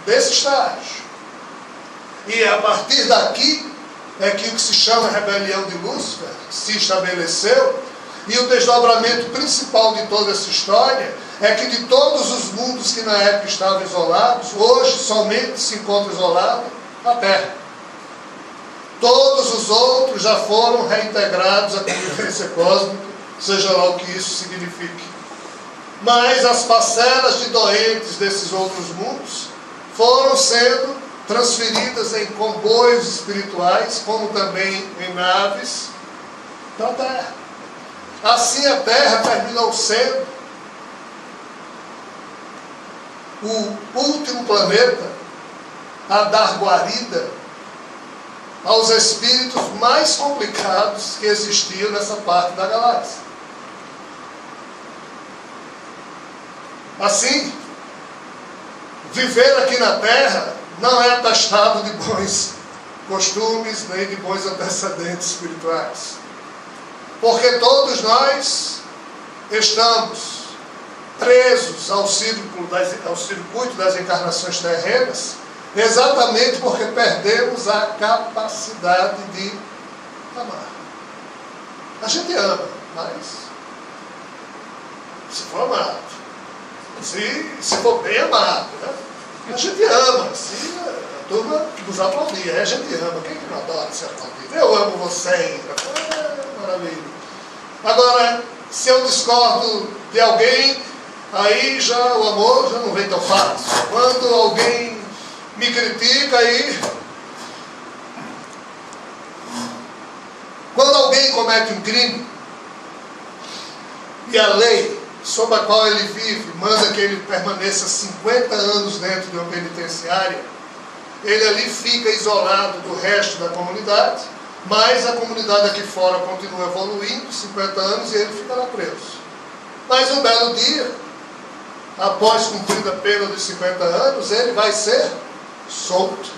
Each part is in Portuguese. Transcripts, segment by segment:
desse estágio. E a partir daqui é que o que se chama rebelião de Lúcifer se estabeleceu, e o desdobramento principal de toda essa história é que de todos os mundos que na época estavam isolados, hoje somente se encontra isolado a Terra. Todos os outros já foram reintegrados à convivência cósmica, seja lá o que isso signifique. Mas as parcelas de doentes desses outros mundos foram sendo transferidas em comboios espirituais, como também em naves, para a Terra. Assim a Terra terminou sendo o último planeta a dar guarida aos espíritos mais complicados que existiam nessa parte da galáxia. Assim, viver aqui na Terra não é atestado de bons costumes, nem de bons antecedentes espirituais. Porque todos nós estamos presos ao circuito das encarnações terrenas, exatamente porque perdemos a capacidade de amar. A gente ama, mas se for amado, se for bem amado, né? A gente ama, se a turma nos aplaudir, a gente ama. Quem que não adora ser aplaudido? Eu amo você, maravilha. Agora, se eu discordo de alguém, aí já o amor já não vem tão fácil. Quando alguém me critica, aí quando alguém comete um crime e a lei sob a qual ele vive manda que ele permaneça 50 anos dentro de uma penitenciária, ele ali fica isolado do resto da comunidade, mas a comunidade aqui fora continua evoluindo, 50 anos, e ele fica lá preso. Mas um belo dia, após cumprida a pena dos 50 anos, ele vai ser solto.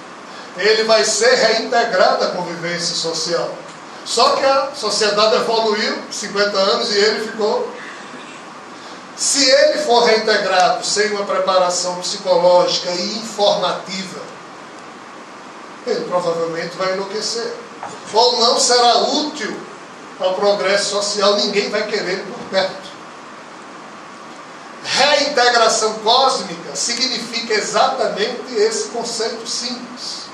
Ele vai ser reintegrado à convivência social. Só que a sociedade evoluiu 50 anos e ele ficou. Se ele for reintegrado sem uma preparação psicológica e informativa, ele provavelmente vai enlouquecer. Ou não será útil ao progresso social, ninguém vai querer por perto. Reintegração cósmica significa exatamente esse conceito simples.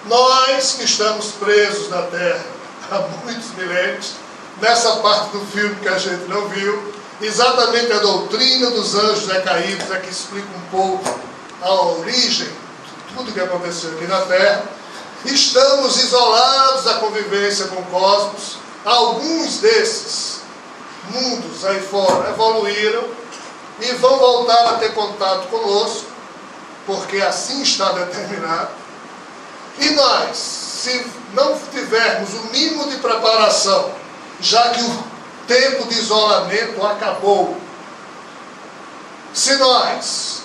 Nós que estamos presos na Terra há muitos milênios, nessa parte do filme que a gente não viu, exatamente a doutrina dos anjos decaídos é que explica um pouco a origem de tudo que aconteceu aqui na Terra. Estamos isolados da convivência com o cosmos. Alguns desses mundos aí fora evoluíram e vão voltar a ter contato conosco, porque assim está determinado. E nós, se não tivermos o mínimo de preparação, já que o tempo de isolamento acabou, se nós,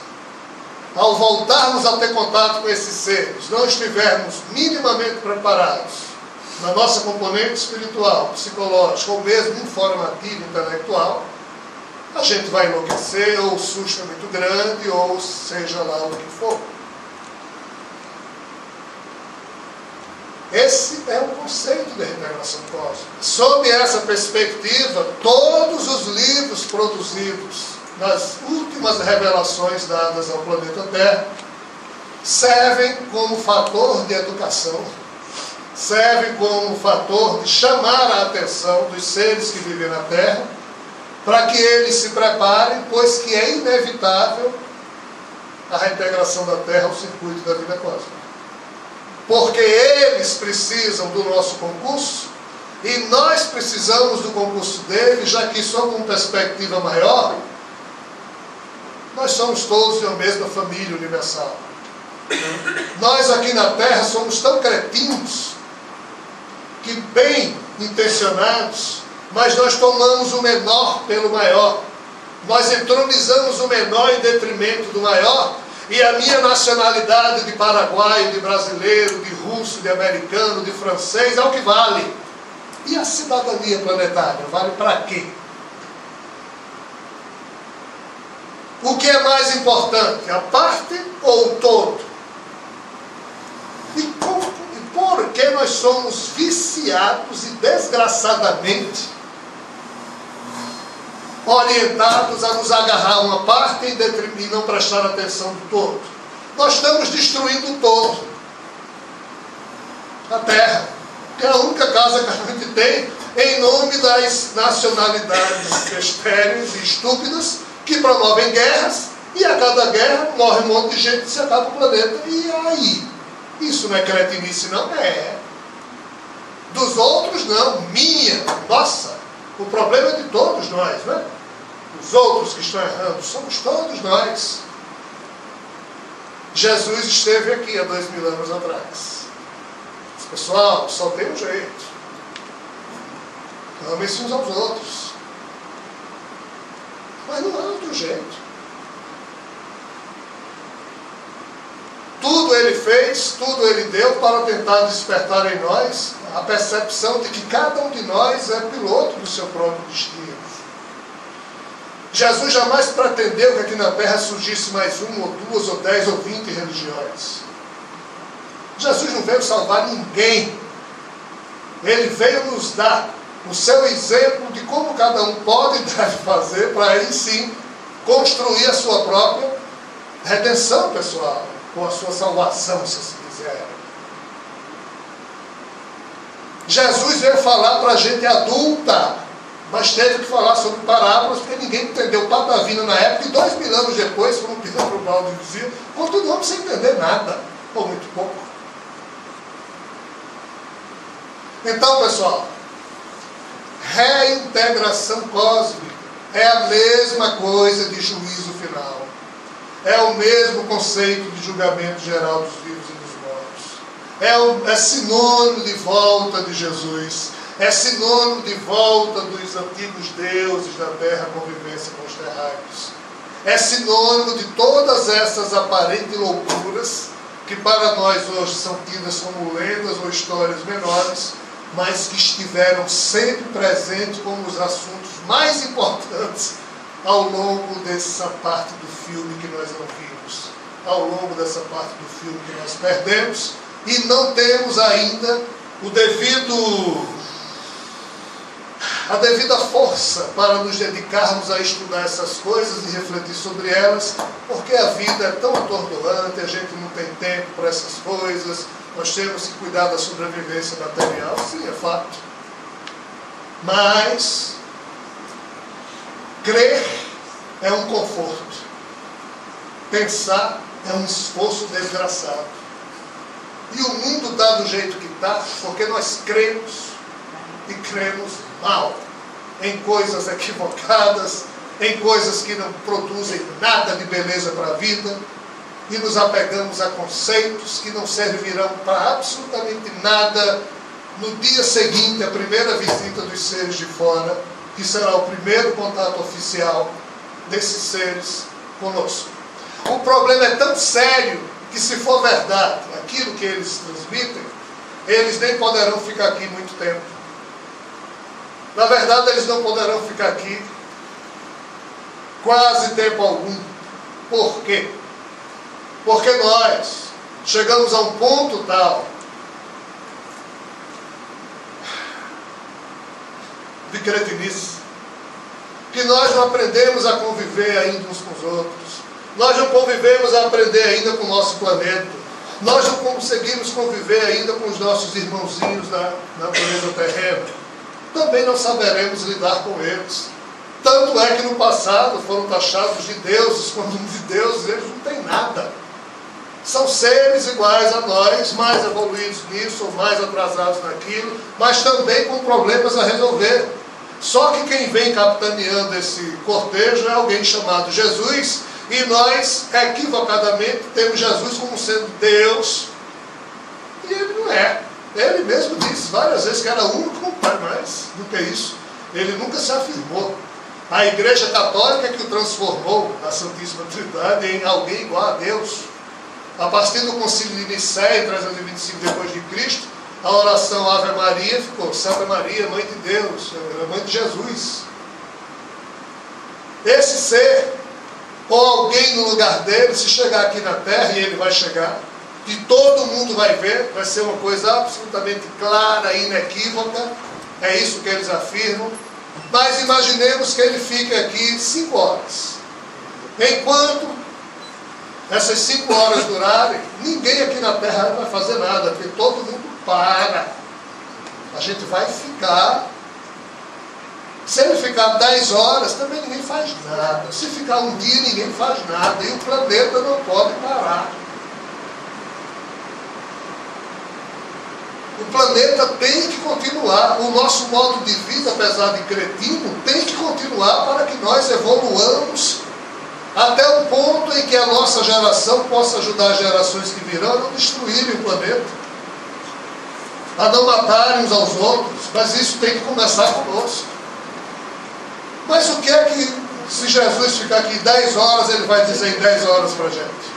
ao voltarmos a ter contato com esses seres, não estivermos minimamente preparados na nossa componente espiritual, psicológica ou mesmo informativa, intelectual, a gente vai enlouquecer, ou o susto é muito grande, ou seja lá o que for. Esse é o conceito de reintegração cósmica. Sob essa perspectiva, todos os livros produzidos nas últimas revelações dadas ao planeta Terra servem como fator de educação, servem como fator de chamar a atenção dos seres que vivem na Terra, para que eles se preparem, pois que é inevitável a reintegração da Terra ao circuito da vida cósmica. Porque eles precisam do nosso concurso e nós precisamos do concurso deles, já que, sob uma perspectiva maior, nós somos todos de uma mesma família universal. Nós aqui na Terra somos tão cretinos que, bem intencionados, mas nós tomamos o menor pelo maior. Nós entronizamos o menor em detrimento do maior, e a minha nacionalidade de paraguaio, de brasileiro, de russo, de americano, de francês é o que vale. E a cidadania planetária vale para quê? O que é mais importante, a parte ou o todo? somos viciados e desgraçadamente orientados a nos agarrar a uma parte e não prestar atenção do todo. Nós estamos destruindo o todo. A terra, que é a única casa que a gente tem, em nome das nacionalidades estéreis e estúpidas que promovem guerras, e a cada guerra morre um monte de gente e se acaba o planeta. E aí? Isso não é cretinice, não? É. Dos outros, não. Minha. Nossa. O problema é de todos nós, né? Os outros que estão errando, somos todos nós. Jesus esteve aqui há 2000 anos atrás. Pessoal, só tem um jeito. Amem-se uns aos outros. Mas não há outro jeito. Tudo ele fez, tudo ele deu para tentar despertar em nós a percepção de que cada um de nós é piloto do seu próprio destino. Jesus jamais pretendeu que aqui na Terra surgisse mais uma, ou duas, ou 10, ou 20 religiões. Jesus não veio salvar ninguém. Ele veio nos dar o seu exemplo de como cada um pode e deve fazer para aí sim construir a sua própria redenção pessoal, com a sua salvação, se assim quiser. Jesus veio falar para a gente adulta, mas teve que falar sobre parábolas, porque ninguém entendeu patavina na época, e 2000 anos depois, foram pisando para o balde e diziam, continuamos sem entender nada, ou muito pouco. Então, pessoal, reintegração cósmica é a mesma coisa de juízo final. É o mesmo conceito de julgamento geral dos vivos e dos mortos. É sinônimo de volta de Jesus. É sinônimo de volta dos antigos deuses da terra, convivência com os terráqueos. É sinônimo de todas essas aparentes loucuras que para nós hoje são tidas como lendas ou histórias menores, mas que estiveram sempre presentes como os assuntos mais importantes ao longo dessa parte do filme que nós não vimos, ao longo dessa parte do filme que nós perdemos, e não temos ainda a devida força para nos dedicarmos a estudar essas coisas e refletir sobre elas, porque a vida é tão atordoante, a gente não tem tempo para essas coisas, nós temos que cuidar da sobrevivência material, sim, é fato. Mas crer é um conforto. Pensar é um esforço desgraçado. E o mundo está do jeito que está, porque nós cremos e cremos mal. Em coisas equivocadas, em coisas que não produzem nada de beleza para a vida, e nos apegamos a conceitos que não servirão para absolutamente nada no dia seguinte, a primeira visita dos seres de fora, que será o primeiro contato oficial desses seres conosco. O problema é tão sério que, se for verdade aquilo que eles transmitem, eles nem poderão ficar aqui muito tempo. Na verdade, eles não poderão ficar aqui quase tempo algum. Por quê? Porque nós chegamos a um ponto tal de cretinice que nós não aprendemos a conviver ainda uns com os outros. Nós não convivemos a aprender ainda com o nosso planeta. Nós não conseguimos conviver ainda com os nossos irmãozinhos na natureza terrena. Também não saberemos lidar com eles. Tanto é que no passado foram taxados de deuses, quando de deuses eles não têm nada. São seres iguais a nós, mais evoluídos nisso, ou mais atrasados naquilo, mas também com problemas a resolver. Só que quem vem capitaneando esse cortejo é alguém chamado Jesus, e nós, equivocadamente, temos Jesus como sendo Deus, e ele não é. Ele mesmo disse várias vezes que era único, não é mais do que isso. Ele nunca se afirmou. A Igreja Católica é que o transformou, a Santíssima Trindade, em alguém igual a Deus. A partir do Concílio de Nicéia, em 325 depois de Cristo, a oração Ave Maria ficou Santa Maria, Mãe de Deus, Mãe de Jesus. Esse ser, ou alguém no lugar dele, se chegar aqui na Terra, e ele vai chegar, que todo mundo vai ver, vai ser uma coisa absolutamente clara, inequívoca, é isso que eles afirmam, mas imaginemos que ele fique aqui 5 horas. Enquanto essas 5 horas durarem, ninguém aqui na Terra vai fazer nada, porque todo mundo para. A gente vai ficar. Se ele ficar 10 horas, também ninguém faz nada. Se ficar um dia, ninguém faz nada. E o planeta não pode parar. O planeta tem que continuar. O nosso modo de vida, apesar de cretino, tem que continuar para que nós evoluamos até o ponto em que a nossa geração possa ajudar as gerações que virão a não destruírem o planeta, a não matarem uns aos outros. Mas isso tem que começar conosco. Mas o que é que, se Jesus ficar aqui 10 horas, ele vai dizer em 10 horas para a gente?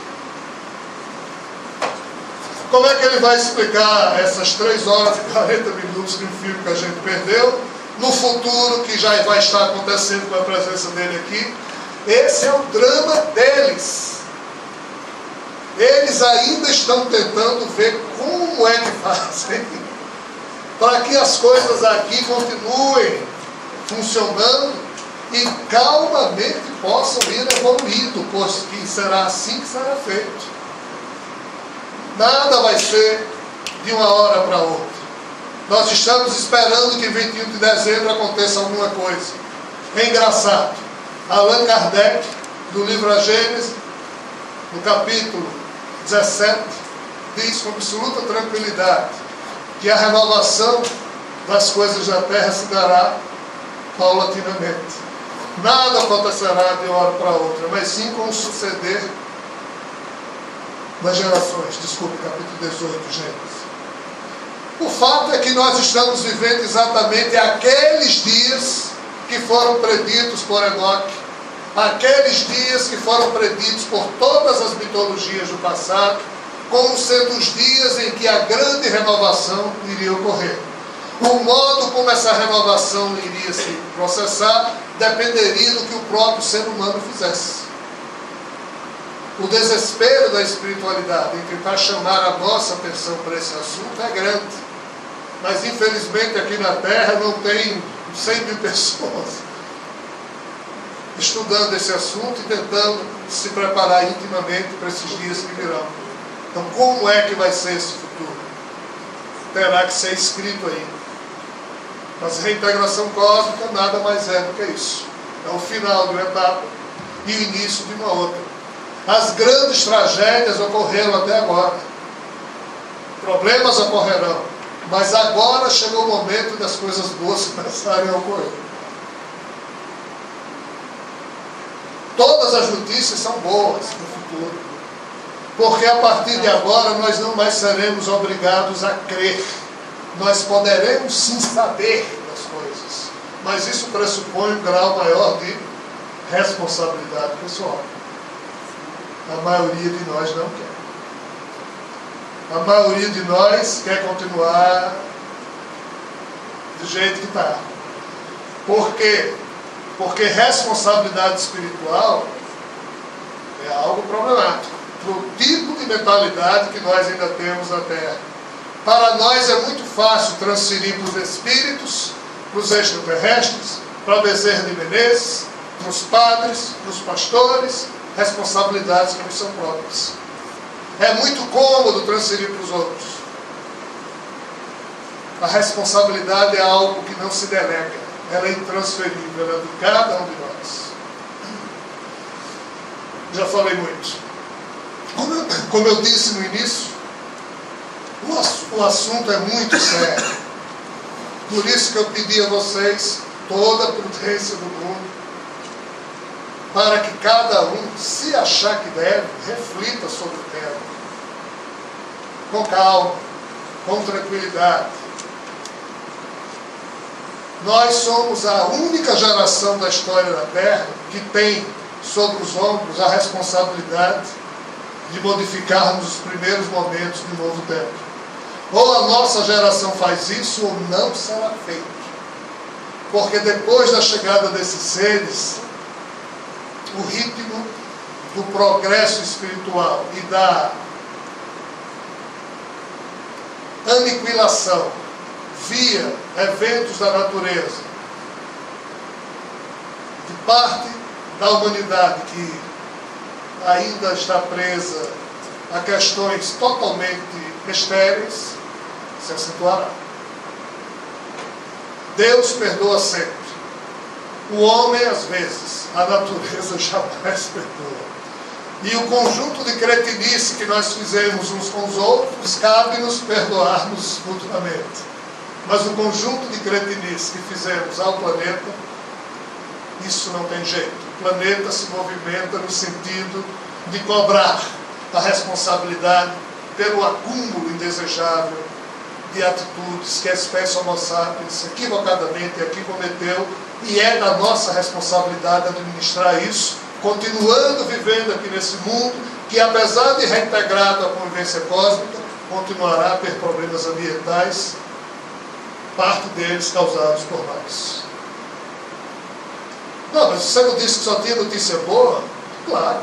Como é que ele vai explicar essas 3 horas e 40 minutos de um filme que a gente perdeu, no futuro que já vai estar acontecendo com a presença dele aqui? Esse é o drama deles. Eles ainda estão tentando ver como é que fazem para que as coisas aqui continuem funcionando e calmamente possam ir evoluindo, pois que será assim que será feito. Nada vai ser de uma hora para outra. Nós estamos esperando que em 21 de dezembro aconteça alguma coisa. É engraçado. Allan Kardec, do livro A Gênese, no capítulo 17, diz com absoluta tranquilidade que a renovação das coisas da Terra se dará paulatinamente. Nada acontecerá de uma hora para outra, mas sim com o suceder das gerações. Desculpe, capítulo 18, Gênesis. O fato é que nós estamos vivendo exatamente aqueles dias que foram preditos por Enoque, aqueles dias que foram preditos por todas as mitologias do passado, como sendo os dias em que a grande renovação iria ocorrer. O modo como essa renovação iria se processar dependeria do que o próprio ser humano fizesse. O desespero da espiritualidade em tentar chamar a nossa atenção para esse assunto é grande. Mas infelizmente aqui na Terra não tem 100 mil pessoas estudando esse assunto e tentando se preparar intimamente para esses dias que virão. Então como é que vai ser esse futuro? Terá que ser escrito aí. Mas reintegração cósmica nada mais é do que isso. É o final de uma etapa e o início de uma outra. As grandes tragédias ocorreram até agora. Problemas ocorrerão. Mas agora chegou o momento das coisas boas começarem a ocorrer. Todas as notícias são boas no futuro. Porque a partir de agora nós não mais seremos obrigados a crer. Nós poderemos sim saber das coisas. Mas isso pressupõe um grau maior de responsabilidade pessoal. A maioria de nós não quer. A maioria de nós quer continuar do jeito que está. Por quê? Porque responsabilidade espiritual é algo problemático para o tipo de mentalidade que nós ainda temos na Terra. Para nós é muito fácil transferir para os espíritos, para os extraterrestres, para Bezerra de Menezes, para os padres, para os pastores, responsabilidades que nos são próprias. É muito cômodo transferir para os outros. A responsabilidade é algo que não se delega. Ela é intransferível, ela é de cada um de nós. Já falei muito. Como eu disse no início, o assunto é muito sério. Por isso que eu pedi a vocês toda a prudência do mundo, para que cada um, se achar que deve, reflita sobre o tema. Com calma, com tranquilidade. Nós somos a única geração da história da Terra que tem sobre os ombros a responsabilidade de modificarmos os primeiros momentos do novo tempo. Ou a nossa geração faz isso, ou não será feito. Porque depois da chegada desses seres, o ritmo do progresso espiritual e da aniquilação via eventos da natureza, de parte da humanidade que ainda está presa a questões totalmente estéreis, se acentuará. Deus perdoa sempre. O homem, às vezes, a natureza jamais perdoa. E o conjunto de cretinice que nós fizemos uns com os outros, cabe-nos perdoar-nos mutuamente. Mas o conjunto de cretinice que fizemos ao planeta, isso não tem jeito. O planeta se movimenta no sentido de cobrar a responsabilidade pelo acúmulo indesejável de atitudes que a espécie Homo sapiens equivocadamente aqui cometeu, e é da nossa responsabilidade administrar isso, continuando vivendo aqui nesse mundo, que apesar de reintegrado à convivência cósmica, continuará a ter problemas ambientais, parte deles causados por nós. Não, mas você não disse que só tinha notícia boa? Claro.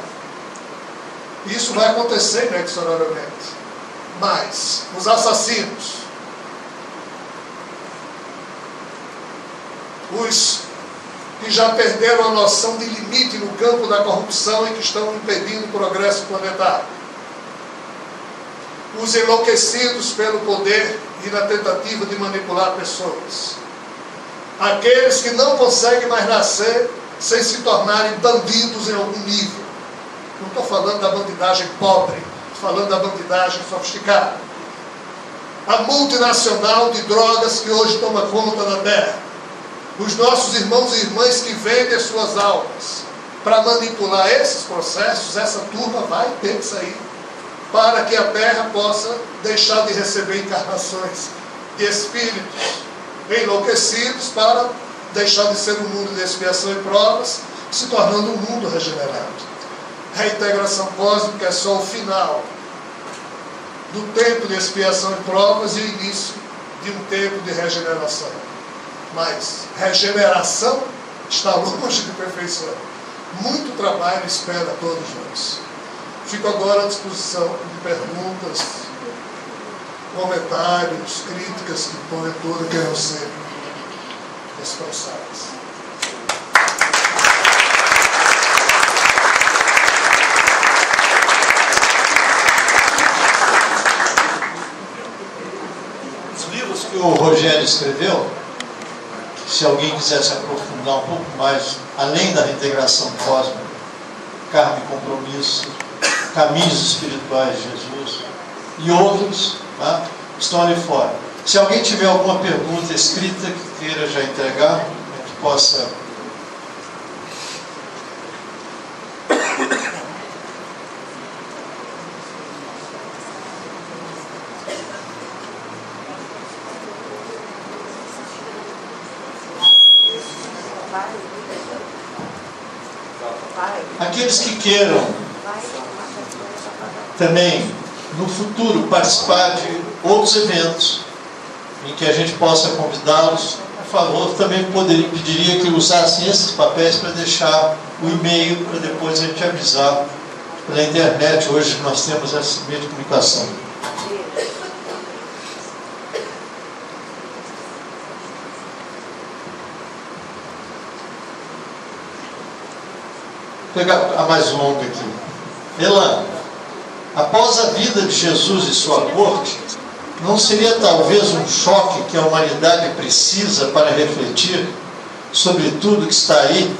Isso vai acontecer inexoravelmente. Mas os assassinos, os que já perderam a noção de limite no campo da corrupção e que estão impedindo o progresso planetário, os enlouquecidos pelo poder e na tentativa de manipular pessoas, aqueles que não conseguem mais nascer sem se tornarem bandidos em algum nível. Não estou falando da bandidagem pobre, estou falando da bandidagem sofisticada. A multinacional de drogas que hoje toma conta da terra. Os nossos irmãos e irmãs que vendem as suas almas para manipular esses processos, essa turma vai ter que sair para que a terra possa deixar de receber encarnações de espíritos enlouquecidos para deixar de ser um mundo de expiação e provas, se tornando um mundo regenerado. Reintegração cósmica é só o final do tempo de expiação e provas e o início de um tempo de regeneração. Mas regeneração está longe de perfeição. Muito trabalho espera a todos nós. Fico agora à disposição de perguntas, comentários, críticas que porventura queiram ser expressadas. Os livros que o Rogério escreveu, se alguém quiser se aprofundar um pouco mais, além da reintegração cósmica, karma e compromisso, caminhos espirituais de Jesus e outros, tá, estão ali fora. Se alguém tiver alguma pergunta escrita que queira já entregar, a gente possa... Aqueles que queiram também no futuro participar de outros eventos em que a gente possa convidá-los, por favor, também pediria que usassem esses papéis para deixar o e-mail para depois a gente avisar pela internet. Hoje nós temos esse meio de comunicação. Vou pegar a mais longa aqui. Elan, após a vida de Jesus e sua corte, não seria talvez um choque que a humanidade precisa para refletir sobre tudo que está aí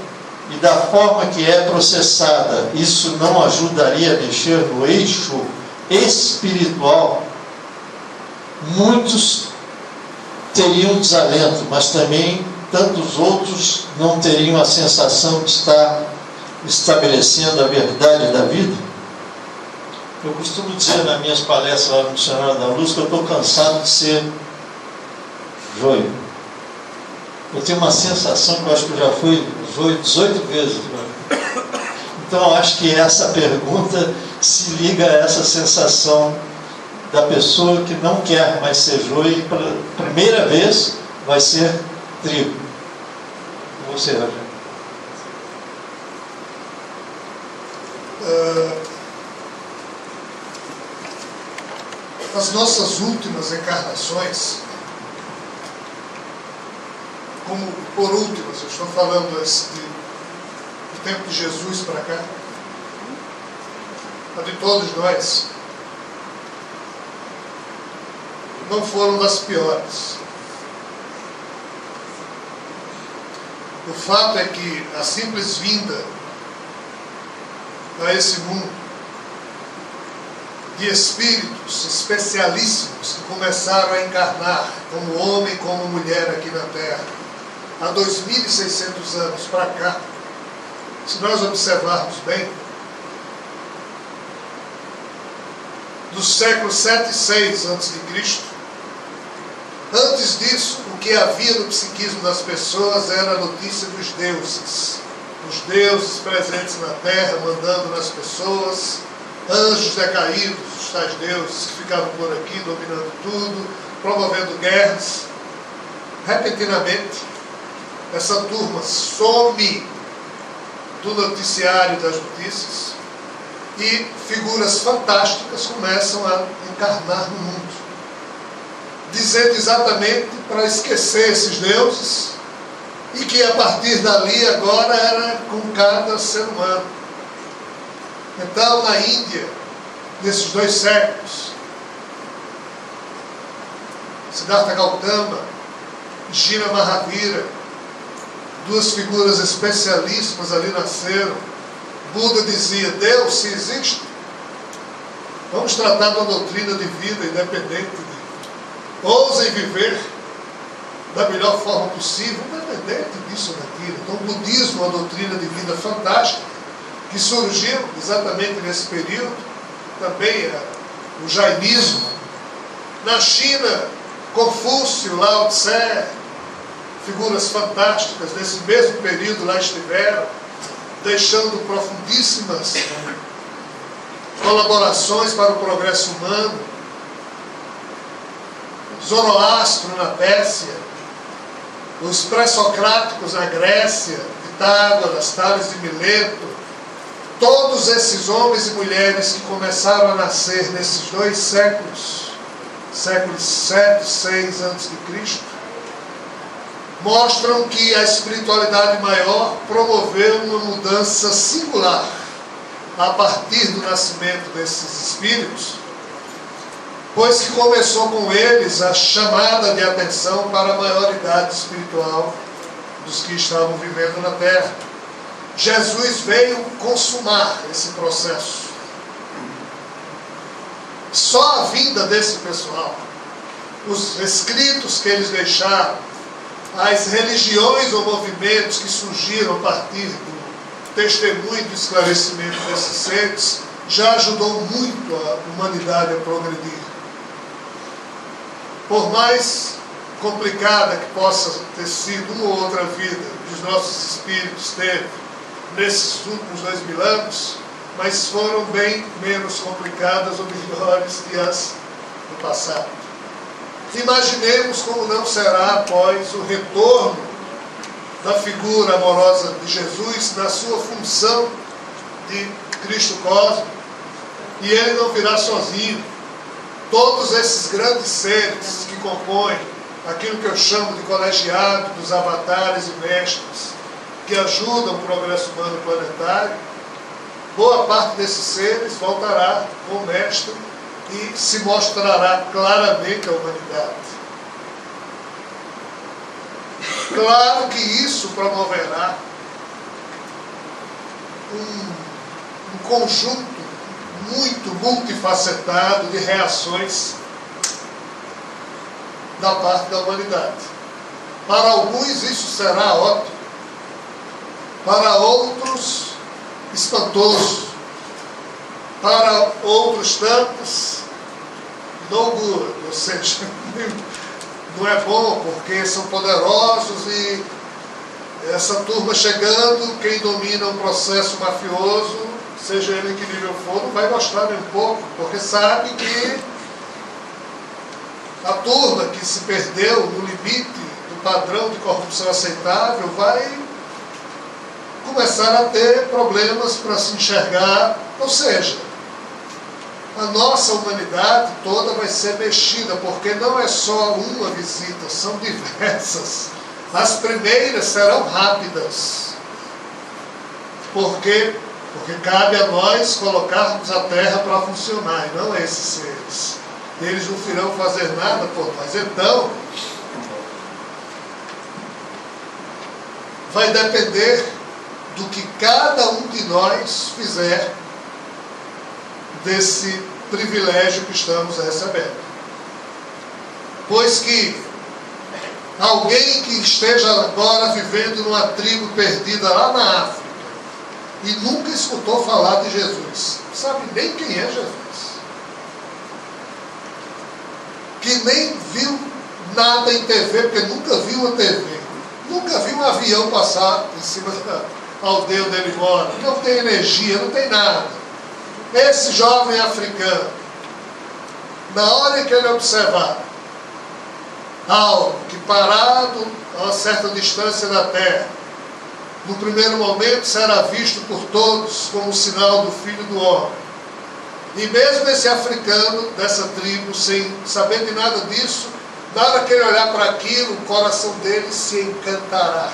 e da forma que é processada? Isso não ajudaria a mexer no eixo espiritual? Muitos teriam desalento, mas também tantos outros não teriam a sensação de estar estabelecendo a verdade da vida? Eu costumo dizer nas minhas palestras lá no Dicionário da Luz que eu estou cansado de ser joio. Eu tenho uma sensação que eu acho que eu já fui joio 18 vezes. Então eu acho que essa pergunta se liga a essa sensação da pessoa que não quer mais ser joio e pela primeira vez vai ser trigo. E você, Rogério? as nossas últimas encarnações, como por últimas, eu estou falando do tempo de Jesus para cá, a de todos nós, não foram das piores. O fato é que a simples vinda a esse mundo de espíritos especialíssimos que começaram a encarnar como homem e como mulher aqui na Terra, há 2.600 anos para cá, se nós observarmos bem, dos séculos 7 e 6 a.C., antes disso, o que havia no psiquismo das pessoas era a notícia dos deuses. Os deuses presentes na Terra, mandando nas pessoas, anjos decaídos, os tais deuses que ficavam por aqui, dominando tudo, promovendo guerras. Repentinamente, essa turma some do noticiário das notícias e figuras fantásticas começam a encarnar no mundo, dizendo exatamente para esquecer esses deuses e que a partir dali agora era com cada ser humano. Então, na Índia, nesses 2 séculos, Siddhartha Gautama, Jina Mahavira, 2 figuras especialíssimas ali nasceram. Buda dizia: Deus, se existe, vamos tratar de uma doutrina de vida independente de ousem viver da melhor forma possível, independente disso ou daquilo. Então, o budismo é uma doutrina de vida fantástica, que surgiu exatamente nesse período. Também o jainismo. Na China, Confúcio, Lao Tse, figuras fantásticas desse mesmo período lá estiveram, deixando profundíssimas colaborações para o progresso humano. Zoroastro na Pérsia, os pré-socráticos na Grécia, Pitágoras, Tales de Mileto, todos esses homens e mulheres que começaram a nascer nesses 2 séculos, séculos 7 e 6 a.C., mostram que a espiritualidade maior promoveu uma mudança singular a partir do nascimento desses espíritos, pois que começou com eles a chamada de atenção para a maioridade espiritual dos que estavam vivendo na Terra. Jesus veio consumar esse processo. Só a vinda desse pessoal, os escritos que eles deixaram, as religiões ou movimentos que surgiram a partir do testemunho e do esclarecimento desses seres, já ajudou muito a humanidade a progredir. Por mais complicada que possa ter sido uma ou outra vida que os nossos espíritos teve nesses últimos 2000 anos, mas foram bem menos complicadas ou melhores que as do passado. Imaginemos como não será após o retorno da figura amorosa de Jesus na sua função de Cristo cósmico, e ele não virá sozinho. Todos esses grandes seres que compõem aquilo que eu chamo de colegiado dos avatares e mestres, que ajudam o progresso humano planetário, boa parte desses seres voltará com o mestre e se mostrará claramente a humanidade. Claro que isso promoverá um conjunto muito multifacetado de reações da parte da humanidade. Para alguns isso será ótimo, para outros espantoso, para outros tantos no good, ou seja, não é bom porque são poderosos e essa turma chegando, quem domina o processo mafioso, seja ele em que nível for, não vai gostar nem um pouco, porque sabe que a turma que se perdeu no limite do padrão de corrupção aceitável vai começar a ter problemas para se enxergar, ou seja, a nossa humanidade toda vai ser mexida, porque não é só uma visita, são diversas. As primeiras serão rápidas. Por quê? Porque cabe a nós colocarmos a terra para funcionar, e não esses seres. Eles não irão fazer nada por nós. Então, vai depender do que cada um de nós fizer desse privilégio que estamos recebendo. Pois que alguém que esteja agora vivendo numa tribo perdida lá na África e nunca escutou falar de Jesus, não sabe nem quem é Jesus, que nem viu nada em TV, porque nunca viu uma TV, nunca viu um avião passar em cima da aldeia onde ele mora, não tem energia, não tem nada. Esse jovem africano, na hora em que ele observar algo que parado a uma certa distância da terra, no primeiro momento será visto por todos como um sinal do Filho do Homem. E mesmo esse africano dessa tribo, sem saber de nada disso, na hora que ele olhar para aquilo, o coração dele se encantará.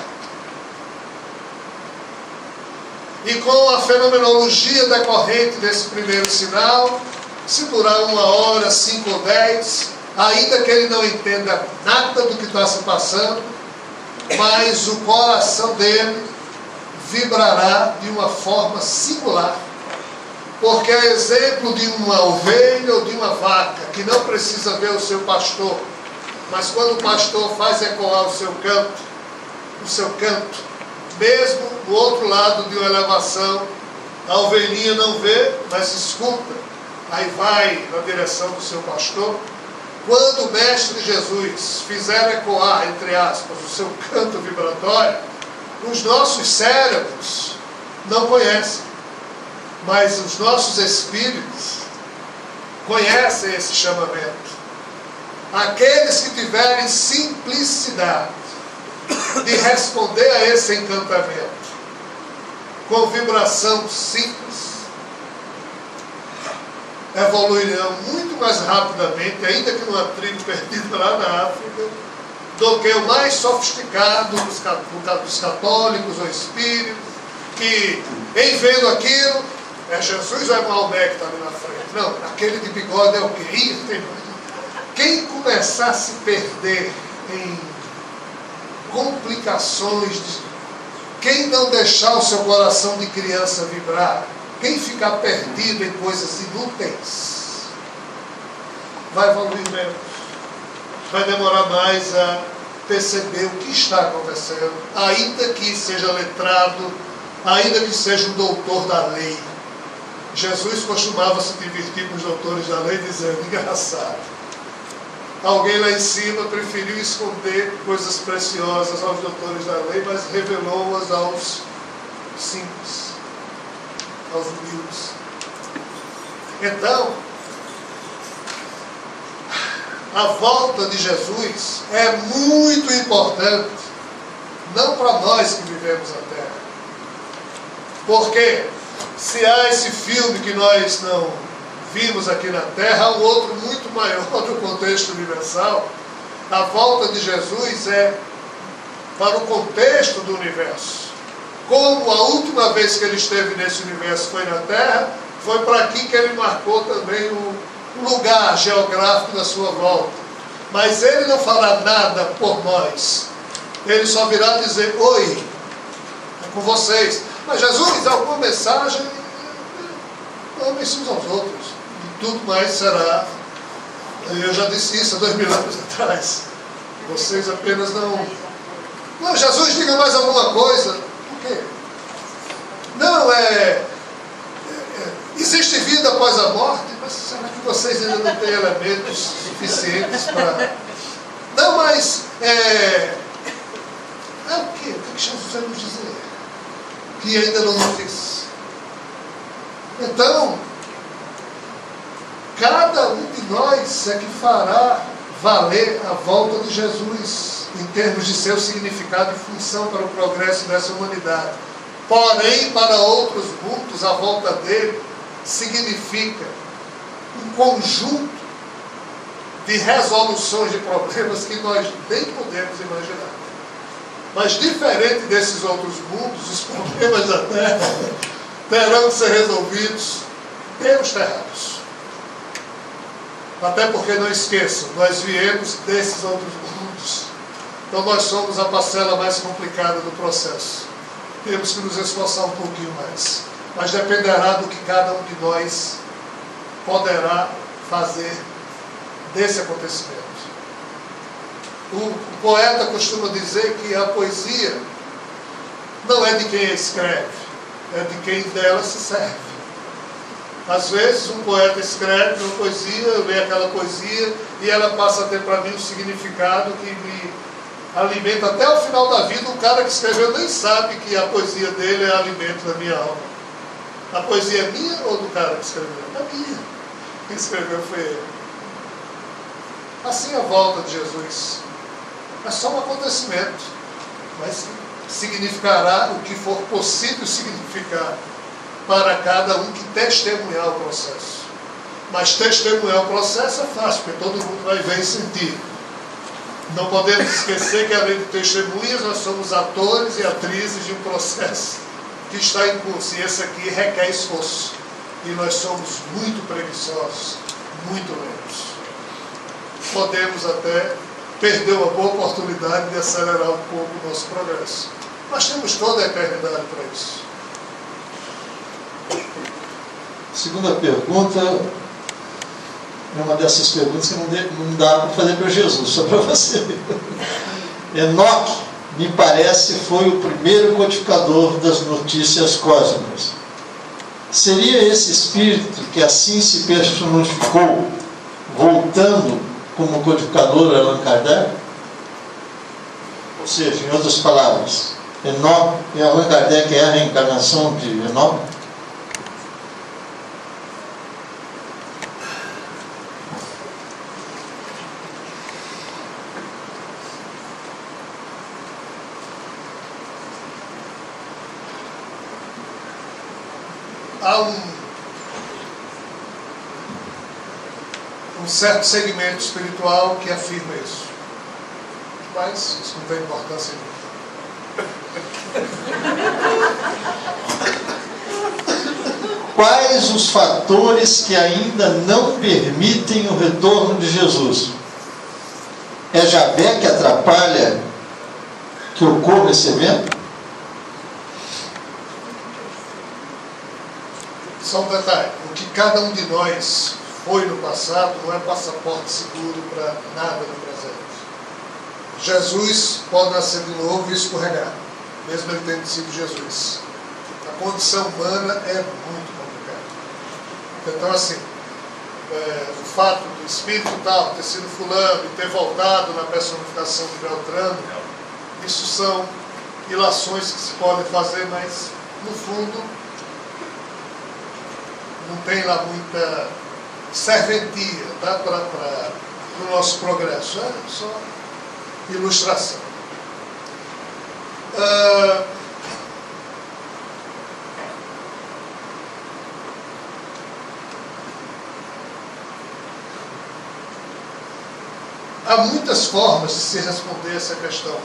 E com a fenomenologia decorrente desse primeiro sinal, se durar 1 hora, 5 ou 10, ainda que ele não entenda nada do que está se passando, mas o coração dele vibrará de uma forma singular, porque é exemplo de uma ovelha ou de uma vaca, que não precisa ver o seu pastor, mas quando o pastor faz ecoar o seu canto, mesmo do outro lado de uma elevação, a ovelhinha não vê, mas escuta, aí vai na direção do seu pastor. Quando o Mestre Jesus fizer ecoar, entre aspas, o seu canto vibratório, os nossos cérebros não conhecem, mas os nossos espíritos conhecem esse chamamento. Aqueles que tiverem simplicidade de responder a esse encantamento com vibração simples, evoluirão muito mais rapidamente, ainda que numa tribo perdida lá na África, do que o mais sofisticado dos católicos ou espíritos, que, em vendo aquilo, é Jesus ou é Maomé que está ali na frente? Não, aquele de bigode é o quê? Quem começar a se perder em complicações, quem não deixar o seu coração de criança vibrar, quem ficar perdido em coisas inúteis, vai evoluir menos, vai demorar mais a perceber o que está acontecendo, ainda que seja letrado, ainda que seja um doutor da lei. Jesus costumava se divertir com os doutores da lei, dizendo, engraçado, alguém lá em cima preferiu esconder coisas preciosas aos doutores da lei, mas revelou-as aos simples, aos humildes. Então, a volta de Jesus é muito importante, não para nós que vivemos na Terra. Porque se há esse filme que nós não vimos aqui na Terra, há um outro muito maior no contexto universal. A volta de Jesus é para o contexto do universo. Como a última vez que ele esteve nesse universo foi na Terra, foi para aqui que ele marcou também o lugar geográfico da sua volta. Mas ele não fará nada por nós. Ele só virá dizer, oi, é com vocês. Mas Jesus, alguma mensagem? Amem-se uns aos outros. E tudo mais será. Eu já disse isso há 2000 anos atrás. Vocês apenas não... Não, Jesus, diga mais alguma coisa. Por quê? Não, existe vida após a morte, mas será que vocês ainda não têm elementos suficientes para... Não, mas o quê? O que Jesus vai nos dizer? Que ainda não nos disse. Então, cada um de nós é que fará valer a volta de Jesus em termos de seu significado e função para o progresso dessa humanidade. Porém, para outros muitos, a volta dele significa um conjunto de resoluções de problemas que nós nem podemos imaginar. Mas diferente desses outros mundos, os problemas da Terra terão que ser resolvidos pelos terráqueos. Até porque, não esqueçam, nós viemos desses outros mundos. Então nós somos a parcela mais complicada do processo. Temos que nos esforçar um pouquinho mais. Mas dependerá do que cada um de nós poderá fazer desse acontecimento. O poeta costuma dizer que a poesia não é de quem a escreve, é de quem dela se serve. Às vezes um poeta escreve uma poesia, eu leio aquela poesia e ela passa a ter para mim um significado que me alimenta até o final da vida. O cara que escreveu nem sabe que a poesia dele é alimento da minha alma. A poesia é minha ou do cara que escreveu? É minha. Quem escreveu foi ele. Assim a volta de Jesus. É só um acontecimento, mas significará o que for possível significar para cada um que testemunhar o processo. Mas testemunhar o processo é fácil, porque todo mundo vai ver e sentir. Não podemos esquecer que, além de testemunhas, nós somos atores e atrizes de um processo que está em curso. E esse aqui requer esforço. E nós somos muito preguiçosos, muito lentos. Podemos até perder uma boa oportunidade de acelerar um pouco o nosso progresso. Mas temos toda a eternidade para isso. Segunda pergunta é uma dessas perguntas que não dá para fazer para Jesus, só para você. Enoque, me parece, foi o primeiro codificador das notícias cósmicas. Seria esse espírito que assim se personificou, voltando como codificador Allan Kardec? Ou seja, em outras palavras, Enoque e Allan Kardec é a reencarnação de Enoque? Há um certo segmento espiritual que afirma isso. Mas isso não tem importância nenhuma. Quais os fatores que ainda não permitem o retorno de Jesus? É Jahvé que atrapalha que ocorra esse evento? Só um detalhe, o que cada um de nós foi no passado não é passaporte seguro para nada no presente. Jesus pode nascer de novo e escorregar, mesmo ele tendo sido Jesus. A condição humana é muito complicada. Então, assim, o fato do espírito tal ter sido fulano e ter voltado na personificação de Beltrano, isso são ilações que se podem fazer, mas, no fundo, não tem lá muita serventia, tá, para o nosso progresso. É só ilustração. Há muitas formas de se responder essa questão,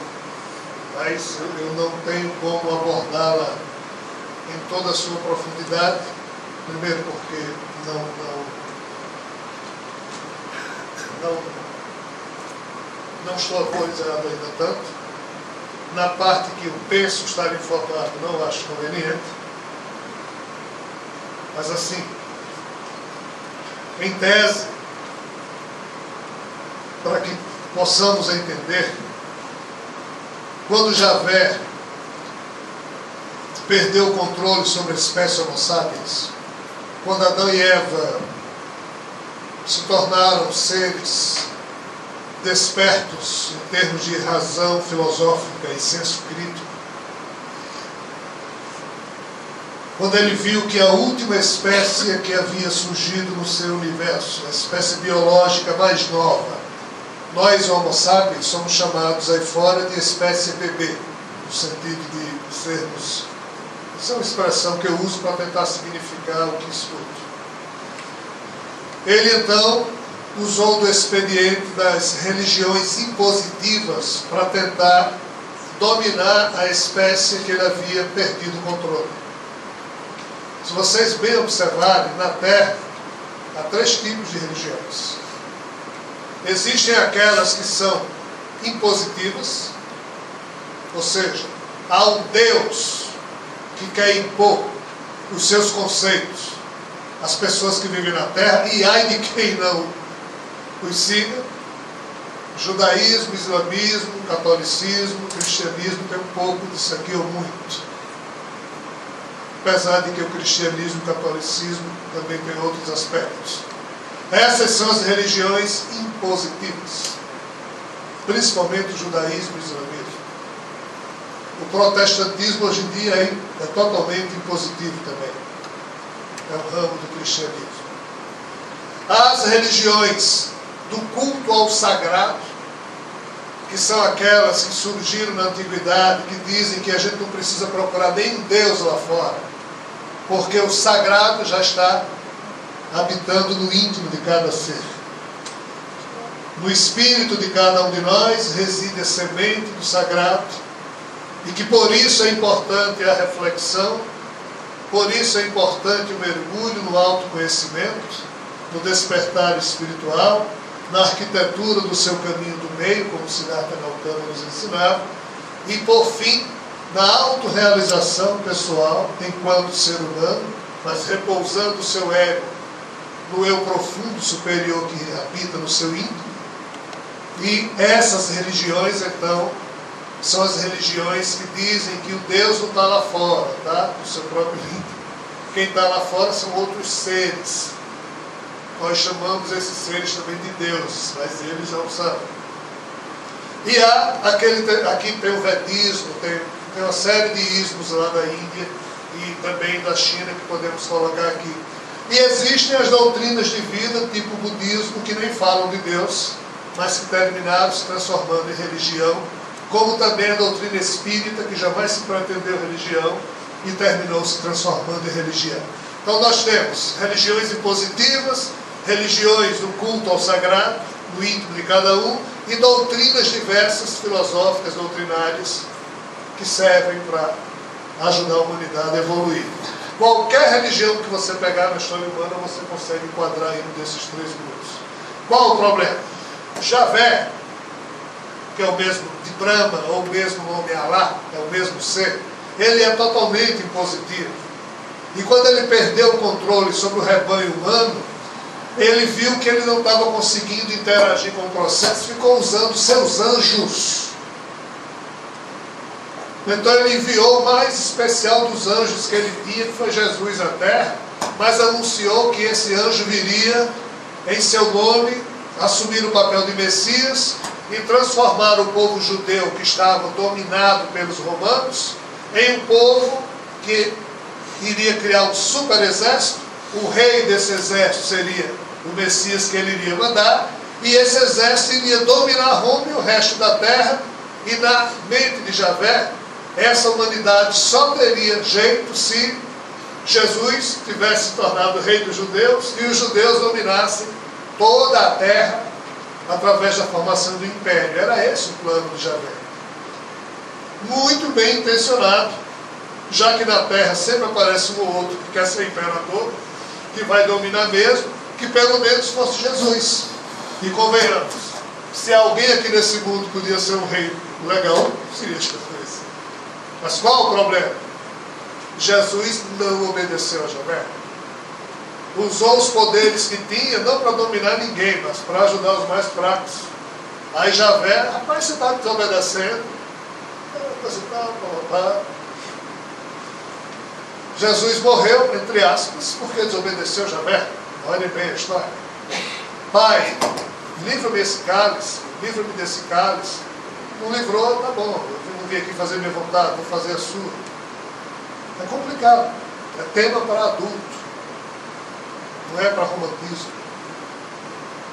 mas eu não tenho como abordá-la em toda a sua profundidade. Primeiro porque não estou autorizado ainda tanto. Na parte que eu penso estar informado, não acho conveniente. Mas assim, em tese, para que possamos entender, quando Jahvé perdeu o controle sobre a espécie Homo sapiens, quando Adão e Eva se tornaram seres despertos em termos de razão filosófica e senso crítico, quando ele viu que a última espécie que havia surgido no seu universo, a espécie biológica mais nova, nós, Homo sapiens, somos chamados aí fora de espécie bebê, no sentido de sermos... Essa é uma expressão que eu uso para tentar significar o que escuto. Ele então usou do expediente das religiões impositivas para tentar dominar a espécie que ele havia perdido o controle. Se vocês bem observarem, na Terra há 3 tipos de religiões. Existem aquelas que são impositivas, ou seja, há um Deus que quer impor os seus conceitos às pessoas que vivem na Terra, e ai de quem não os siga. Judaísmo, islamismo, catolicismo, cristianismo tem um pouco disso aqui ou muito. Apesar de que o cristianismo e o catolicismo também tem outros aspectos. Essas são as religiões impositivas, principalmente o judaísmo e o islamismo. O protestantismo hoje em dia é totalmente impositivo também. É o ramo do cristianismo. As religiões do culto ao sagrado, que são aquelas que surgiram na antiguidade, que dizem que a gente não precisa procurar nenhum Deus lá fora, porque o sagrado já está habitando no íntimo de cada ser. No espírito de cada um de nós reside a semente do sagrado, e que por isso é importante a reflexão, por isso é importante o mergulho no autoconhecimento, no despertar espiritual, na arquitetura do seu caminho do meio, como Siddhartha Gautama nos ensinava, e por fim, na autorrealização pessoal enquanto ser humano, mas repousando o seu ego no eu profundo superior que habita no seu íntimo. E essas religiões, então, são as religiões que dizem que o Deus não está lá fora, tá? No seu próprio íntimo. Quem está lá fora são outros seres. Nós chamamos esses seres também de deuses, mas eles não são. E há aqui tem o vedismo, tem uma série de ismos lá da Índia e também da China que podemos colocar aqui. E existem as doutrinas de vida, tipo o budismo, que nem falam de Deus, mas que terminaram se transformando em religião, como também a doutrina espírita, que jamais se pretendeu religião e terminou se transformando em religião. Então nós temos religiões impositivas, religiões do culto ao sagrado, no íntimo de cada um, e doutrinas diversas, filosóficas, doutrinárias, que servem para ajudar a humanidade a evoluir. Qualquer religião que você pegar na história humana, você consegue enquadrar em um desses 3 grupos. Qual o problema? Javé, que é o mesmo de Brahma, ou o mesmo nome Alá, é o mesmo ser, ele é totalmente impositivo. E quando ele perdeu o controle sobre o rebanho humano, ele viu que ele não estava conseguindo interagir com o processo, ficou usando seus anjos. Então ele enviou o mais especial dos anjos que ele tinha, que foi Jesus à terra, mas anunciou que esse anjo viria em seu nome, assumir o papel de Messias e transformar o povo judeu, que estava dominado pelos romanos, em um povo que iria criar um super exército. O rei desse exército seria o Messias que ele iria mandar, e esse exército iria dominar Roma e o resto da terra. E na mente de Javé, essa humanidade só teria jeito se Jesus tivesse se tornado rei dos judeus e os judeus dominassem toda a terra através da formação do império. Era esse o plano de Javé. Muito bem intencionado, já que na terra sempre aparece um ou outro que quer ser imperador, que vai dominar mesmo, que pelo menos fosse Jesus. E convenhamos, se alguém aqui nesse mundo podia ser um rei legal, seria Jesus. Mas qual o problema? Jesus não obedeceu a Javé. Usou os poderes que tinha, não para dominar ninguém, mas para ajudar os mais fracos. Aí Javé, rapaz, você está desobedecendo. Jesus morreu, entre aspas, porque desobedeceu Javé. Olhem bem a história. Pai, livra-me desse cálice, livra-me desse cálice. Não livrou, tá bom, eu não vim aqui fazer minha vontade, vou fazer a sua. É complicado, é tema para adulto, não é para romantismo.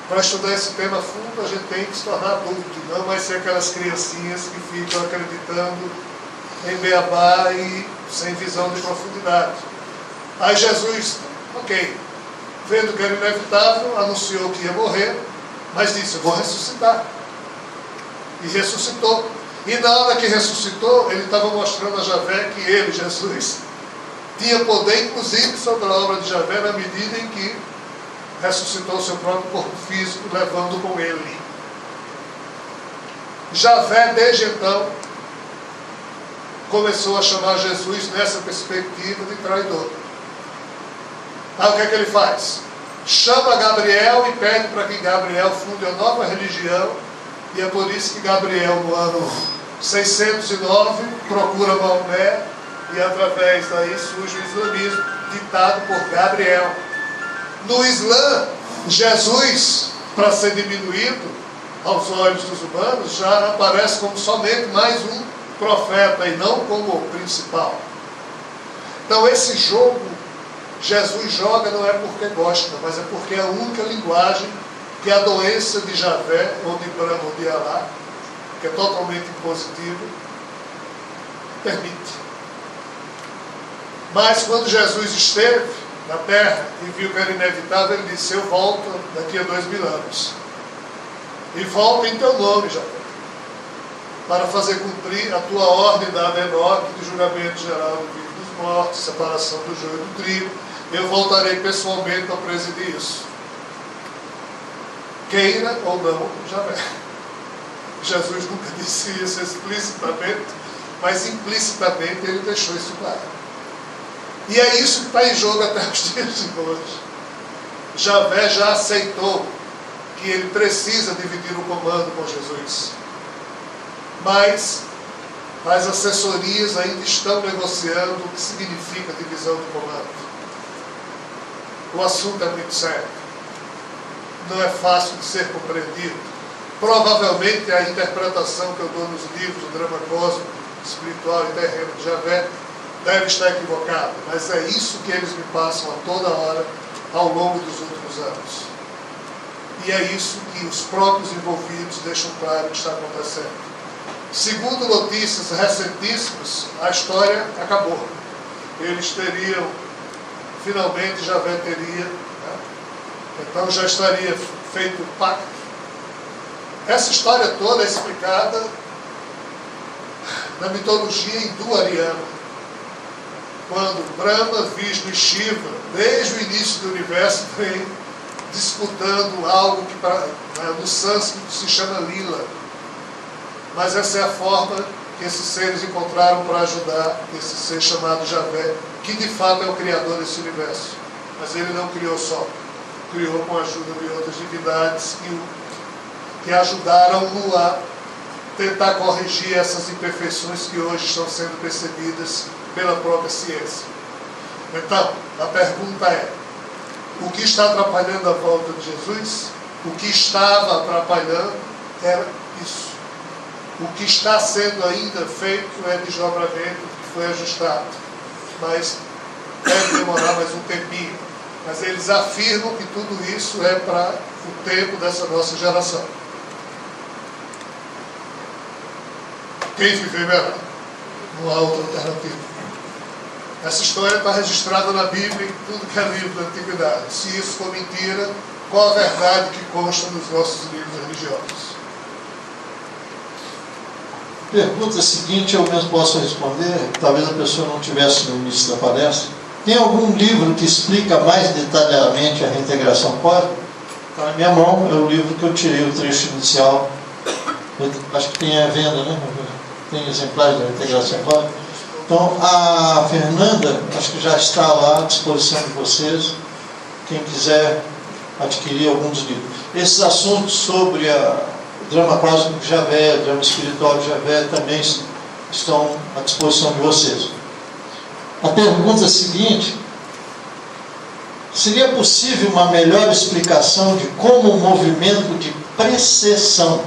Para estudar esse tema a fundo, a gente tem que se tornar adulto, não vai ser aquelas criancinhas que ficam acreditando em beabá e sem visão de profundidade. Aí Jesus, ok, vendo que era inevitável, anunciou que ia morrer, mas disse: eu vou ressuscitar. E ressuscitou. E na hora que ressuscitou, ele estava mostrando a Javé que ele, Jesus, tinha poder inclusive sobre a obra de Javé, na medida em que ressuscitou o seu próprio corpo físico, levando com ele. Javé, desde então, começou a chamar Jesus nessa perspectiva de traidor. Aí o que é que ele faz? Chama Gabriel e pede para que Gabriel funde uma nova religião, e é por isso que Gabriel, no ano 609, procura Maomé, e através daí surge o islamismo, ditado por Gabriel. No Islã, Jesus, para ser diminuído aos olhos dos humanos, já aparece como somente mais um profeta e não como o principal. Então esse jogo Jesus joga não é porque gosta, mas é porque é a única linguagem que a doença de Javé, ou de Brahma, ou de Alá, que é totalmente impositivo, permite. Mas quando Jesus esteve na terra e viu que era inevitável, ele disse: eu volto daqui a 2000 anos. E volta em teu nome, Javé, para fazer cumprir a tua ordem dada a Enoque, de julgamento geral do vivo e dos mortos, separação do joio e do trigo. Eu voltarei pessoalmente para presidir isso. Queira ou não, Javé. Jesus nunca disse isso explicitamente, mas implicitamente ele deixou isso claro. E é isso que está em jogo até os dias de hoje. Javé já aceitou que ele precisa dividir o comando com Jesus. Mas as assessorias ainda estão negociando o que significa divisão do comando. O assunto é muito sério. Não é fácil de ser compreendido. Provavelmente a interpretação que eu dou nos livros, o drama cósmico, espiritual e terreno de Javé, deve estar equivocada, mas é isso que eles me passam a toda hora ao longo dos últimos anos. E é isso que os próprios envolvidos deixam claro que está acontecendo. Segundo notícias recentíssimas, a história acabou. Eles teriam, finalmente Javé teria, né? Então já estaria feito o pacto. Essa história toda é explicada na mitologia hindu-ariana, quando Brahma, Vishnu e Shiva, desde o início do universo, vem disputando algo que no sânscrito se chama Lila. Mas essa é a forma que esses seres encontraram para ajudar esse ser chamado Javé, que de fato é o criador desse universo. Mas ele não criou só, criou com a ajuda de outras divindades que ajudaram-no a tentar corrigir essas imperfeições que hoje estão sendo percebidas pela própria ciência. Então, a pergunta é: o que está atrapalhando a volta de Jesus? O que estava atrapalhando era isso. O que está sendo ainda feito é desdobramento que foi ajustado, mas deve demorar mais um tempinho. Mas eles afirmam que tudo isso é para o tempo dessa nossa geração. Quem viver verá. Não há outra alternativa. Essa história está registrada na Bíblia, em tudo que é livro da Antiguidade. Se isso for mentira, qual a verdade que consta nos nossos livros religiosos? Pergunta seguinte, eu mesmo posso responder, talvez a pessoa não tivesse no início da palestra. Tem algum livro que explica mais detalhadamente a reintegração cósmica? Está na minha mão, é o livro que eu tirei o trecho inicial. Eu acho que tem à venda, né? Tem exemplares da reintegração cósmica. Então, a Fernanda, acho que já está lá à disposição de vocês, quem quiser adquirir alguns livros. Esses assuntos sobre o drama cósmico de Javé, o drama espiritual de Javé, também estão à disposição de vocês. A pergunta seguinte: seria possível uma melhor explicação de como o movimento de precessão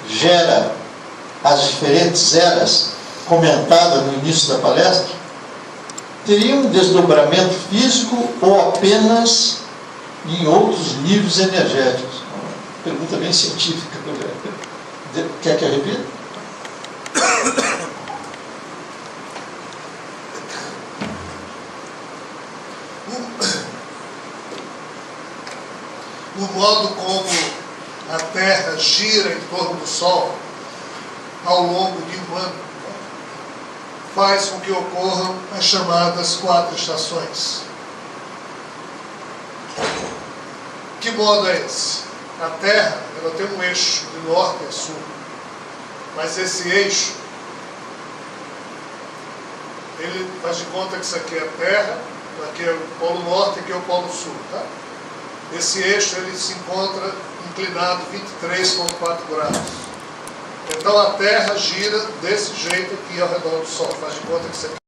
gera as diferentes eras comentada no início da palestra? Teria um desdobramento físico ou apenas em outros níveis energéticos? Uma pergunta bem científica. Quer que eu repita? a Terra gira em torno do Sol ao longo de um ano, faz com que ocorram as chamadas 4 estações. Que modo é esse? A Terra, ela tem um eixo de norte a sul, mas esse eixo, ele faz de conta que isso aqui é a Terra, aqui é o Polo Norte, aqui é o Polo Sul, tá? Esse eixo, ele se encontra inclinado 23,4 graus. Então a Terra gira desse jeito aqui ao redor do Sol, faz de conta que isso aqui